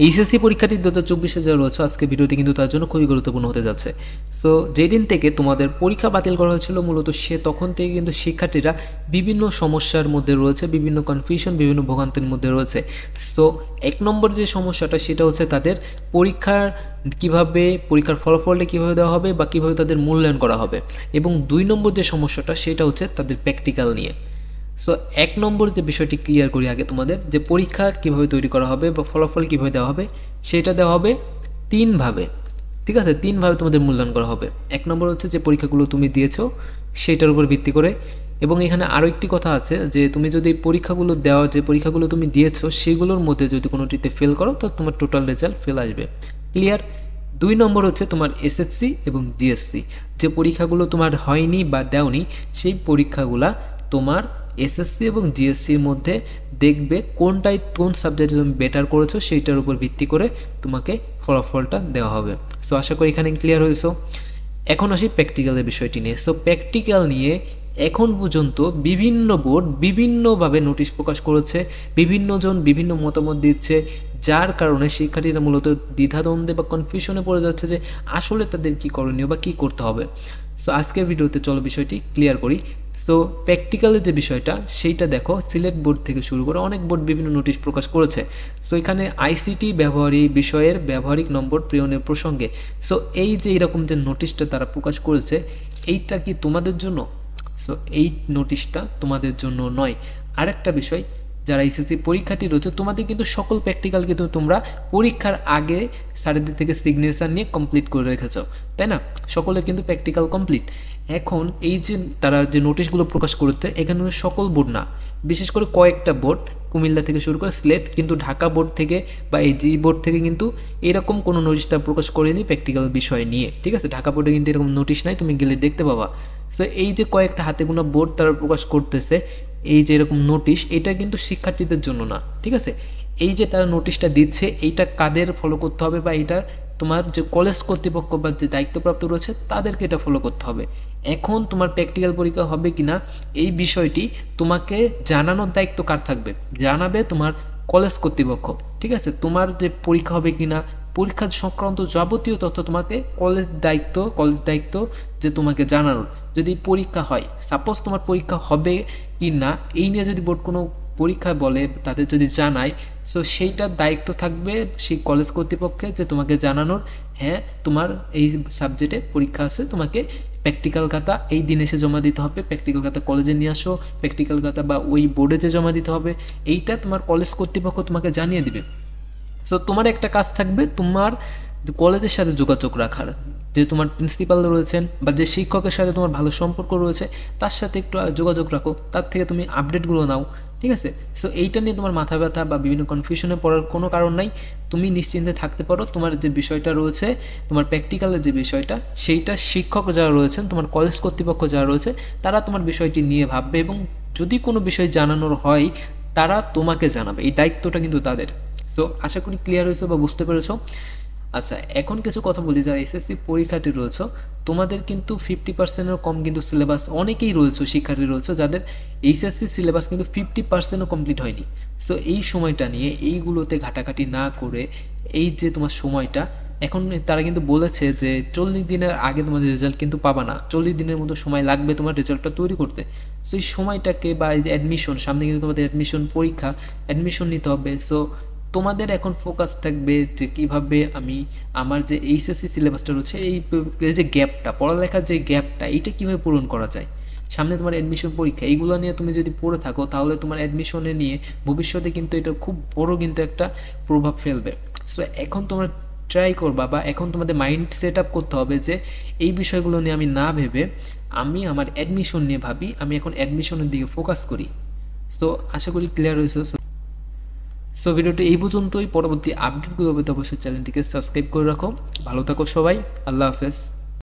HSC পরীক্ষাটি 2024 যে রয়েছে আজকে ভিডিওটি কিন্তু তার জন্য খুবই গুরুত্বপূর্ণ হতে যাচ্ছে। সো যেদিন থেকে তোমাদের পরীক্ষা বাতিল করা হয়েছিল মূলত তখন থেকে কিন্তু শিক্ষার্থীরা বিভিন্ন সমস্যার মধ্যে রয়েছে, বিভিন্ন কনফিউশন, বিভিন্ন ভোগান্তির মধ্যে রয়েছে। সো 1 নম্বর যে সমস্যাটা সেটা হচ্ছে তাদের পরীক্ষার ফলাফলটা কীভাবে দেওয়া হবে বা কীভাবে তাদের মূল্যায়ন করা হবে, এবং 2 নম্বর যে সমস্যাটা সেটা হচ্ছে তাদের প্র্যাকটিক্যাল নিয়ে। সো 1 নম্বর যে বিষয়টি ক্লিয়ার করি আগে তোমাদের, যে পরীক্ষা কীভাবে তৈরি করা হবে বা ফলাফল কীভাবে দেওয়া হবে, সেটা দেওয়া হবে 3 ভাবে। ঠিক আছে, 3 ভাবে তোমাদের মূল্যায়ন করা হবে। 1 নম্বর হচ্ছে যে পরীক্ষাগুলো তুমি দিয়েছো সেটার উপর ভিত্তি করে, এবং এখানে আরও একটি কথা আছে যে তুমি যদি পরীক্ষাগুলো তুমি দিয়েছো সেগুলোর মধ্যে যদি কোনোটিতে ফেল করো তো তোমার টোটাল রেজাল্ট ফেল আসবে। ক্লিয়ার? 2 নম্বর হচ্ছে তোমার এসএসসি এবং জিএসসি, যে পরীক্ষাগুলো তোমার হয়নি বা দেওনি সেই পরীক্ষাগুলা তোমার এসএসসি এবং জিএসসির মধ্যে দেখবে কোন সাবজেক্টে তুমি বেটার করেছো সেইটার উপর ভিত্তি করে তোমাকে ফলাফলটা দেওয়া হবে। সো আশা করি এখানে ক্লিয়ার হয়েছো। এখন আসি প্র্যাকটিক্যালের বিষয়টি নিয়ে। সো প্র্যাকটিক্যাল নিয়ে এখন পর্যন্ত বিভিন্ন বোর্ড বিভিন্নভাবে নোটিশ প্রকাশ করেছে, বিভিন্নজন বিভিন্ন মতামত দিচ্ছে, যার কারণে শিক্ষার্থীরা মূলত দ্বিধাদ্বন্দ্বে বা কনফিউশনে পড়ে যাচ্ছে যে আসলে তাদের কী করণীয় বা কী করতে হবে। সো আজকের ভিডিওতে চলো বিষয়টি ক্লিয়ার করি। সো প্র্যাকটিক্যালের যে বিষয়টা সেইটা দেখো, সিলেট বোর্ড থেকে শুরু করে অনেক বোর্ড বিভিন্ন নোটিশ প্রকাশ করেছে। সো এখানে আইসিটি বিষয়ের ব্যবহারিক নম্বর প্রেরণের প্রসঙ্গে, সো এই যে এরকম যে নোটিশটা তারা প্রকাশ করেছে, এইটা কি তোমাদের জন্য? সো এই নোটিশটা তোমাদের জন্য নয়। আরেকটা বিষয়, যারা এসএসসি পরীক্ষার্থী রয়েছে তোমাদের কিন্তু সকল প্র্যাকটিক্যাল কিন্তু তোমরা পরীক্ষার আগে স্যারদের থেকে সিগনেচার নিয়ে কমপ্লিট করে রেখেছো, তাই না? সকলের কিন্তু প্র্যাকটিক্যাল কমপ্লিট। এখন এই যে তারা যে নোটিশগুলো প্রকাশ করতে, এখানে সকল বোর্ড না, বিশেষ করে কয়েকটা বোর্ড, কুমিল্লা থেকে শুরু করে সিলেট, কিন্তু ঢাকা বোর্ড থেকে বা এই জি বোর্ড থেকে কিন্তু এরকম কোনো নোটিশটা প্রকাশ করেনি প্র্যাকটিক্যাল বিষয় নিয়ে। ঠিক আছে, ঢাকা বোর্ডে কিন্তু এরকম নোটিশ নাই, তুমি গেলে দেখতে পাবা। সো এই যে কয়েকটা হাতে গোনা বোর্ড তারা প্রকাশ করতেছে এই যে এরকম নোটিশ, এটা কিন্তু শিক্ষার্থীদের জন্য না। ঠিক আছে, এই যে তারা নোটিশটা দিচ্ছে এইটা কাদের ফলো করতে হবে, বা এটা তোমার যে কলেজ কর্তৃপক্ষ বা যে দায়িত্বপ্রাপ্ত রয়েছে তাদেরকে এটা ফলো করতে হবে। এখন তোমার প্র্যাকটিক্যাল পরীক্ষা হবে কিনা এই বিষয়টি তোমাকে জানানোর দায়িত্ব কার থাকবে? জানাবে তোমার কলেজ কর্তৃপক্ষ। ঠিক আছে, তোমার যে পরীক্ষা হবে কিনা, পরীক্ষা সংক্রান্ত যাবতীয় তথ্য তোমাকে কলেজ দায়িত্ব যে তোমাকে জানানোর। যদি পরীক্ষা হয়, সাপোজ তোমার পরীক্ষা হবে কি না এই নিয়ে যদি বোর্ড কোনো পরীক্ষা বলে তাদের যদি জানায়, সো সেইটার দায়িত্ব থাকবে সেই কলেজ কর্তৃপক্ষের যে তোমাকে জানানোর, হ্যাঁ তোমার এই সাবজেক্টে পরীক্ষা আছে, তোমাকে প্র্যাকটিক্যাল খাতা এই দিন এসে জমা দিতে হবে, প্র্যাকটিক্যাল খাতা কলেজে নিয়ে আসো, প্র্যাকটিক্যাল খাতা বা ওই বোর্ডে যে জমা দিতে হবে এইটা তোমার কলেজ কর্তৃপক্ষ তোমাকে জানিয়ে দিবে। সো তোমার একটা কাজ থাকবে তোমার কলেজের সাথে যোগাযোগ রাখার, যে তোমার প্রিন্সিপাল রয়েছেন বা যে শিক্ষকের সাথে তোমার ভালো সম্পর্ক রয়েছে তার সাথে একটু যোগাযোগ রাখো, তার থেকে তুমি আপডেটগুলো নাও। ঠিক আছে, সো এইটা নিয়ে তোমার মাথা ব্যথা বা বিভিন্ন কনফিউশনে পড়ার কোনো কারণ নাই, তুমি নিশ্চিন্তে থাকতে পারো। তোমার যে বিষয়টা রয়েছে, তোমার প্র্যাকটিক্যালের যে বিষয়টা, সেইটা শিক্ষক যারা রয়েছেন, তোমার কলেজ কর্তৃপক্ষ যারা রয়েছে তারা তোমার বিষয়টি নিয়ে ভাববে, এবং যদি কোনো বিষয় জানানোর হয় তারা তোমাকে জানাবে, এই দায়িত্বটা কিন্তু তাদের। সো আশা করি ক্লিয়ার হয়েছে বা বুঝতে পেরেছো। আচ্ছা, এখন কিছু কথা বলি, যারা এসএসসি পরীক্ষার্থী রয়েছে তোমাদের কিন্তু 50%-এরও কম কিন্তু সিলেবাস, অনেকেই রয়েছে শিক্ষার্থী রয়েছে যাদের এইচএসসি সিলেবাস কিন্তু 50%-ও কমপ্লিট হয়নি। সো এই সময়টা নিয়ে এইগুলোতে ঘাটাঘাটি না করে, এই যে তোমার সময়টা এখন তারা কিন্তু বলেছে যে 40 দিনের আগে তোমাদের রেজাল্ট কিন্তু পাবা না, 40 দিনের মতো সময় লাগবে তোমার রেজাল্টটা তৈরি করতে। সো এই সময়টাকে, বা এই যে অ্যাডমিশন, সামনে কিন্তু তোমাদের অ্যাডমিশন পরীক্ষা, অ্যাডমিশন নিতে হবে। সো তোমাদের এখন ফোকাস থাকবে যে কীভাবে আমি আমার যে এইচএসসি সিলেবাসটা রয়েছে এই যে গ্যাপটা, পড়ালেখার যে গ্যাপটা, এইটা কীভাবে পূরণ করা যায়। সামনে তোমার অ্যাডমিশন পরীক্ষা, এইগুলো নিয়ে তুমি যদি পড়ে থাকো তাহলে তোমার অ্যাডমিশনে নিয়ে ভবিষ্যতে কিন্তু এটা খুব বড় কিন্তু একটা প্রভাব ফেলবে। সো এখন তোমার ট্রাই করবা, বা এখন তোমাদের মাইন্ড সেট আপ করতে হবে যে এই বিষয়গুলো নিয়ে আমি না ভেবে আমি আমার অ্যাডমিশন নিয়ে ভাবি, আমি এখন অ্যাডমিশনের দিকে ফোকাস করি। সো আশা করি ক্লিয়ার হয়েছে। সো ভিডিওটি এই পর্যন্তই, পরবর্তী আপডেটগুলো পেতে অবশ্যই চ্যানেলটিকে সাবস্ক্রাইব করে রাখো। ভালো থাকো সবাই, আল্লাহ হাফেজ।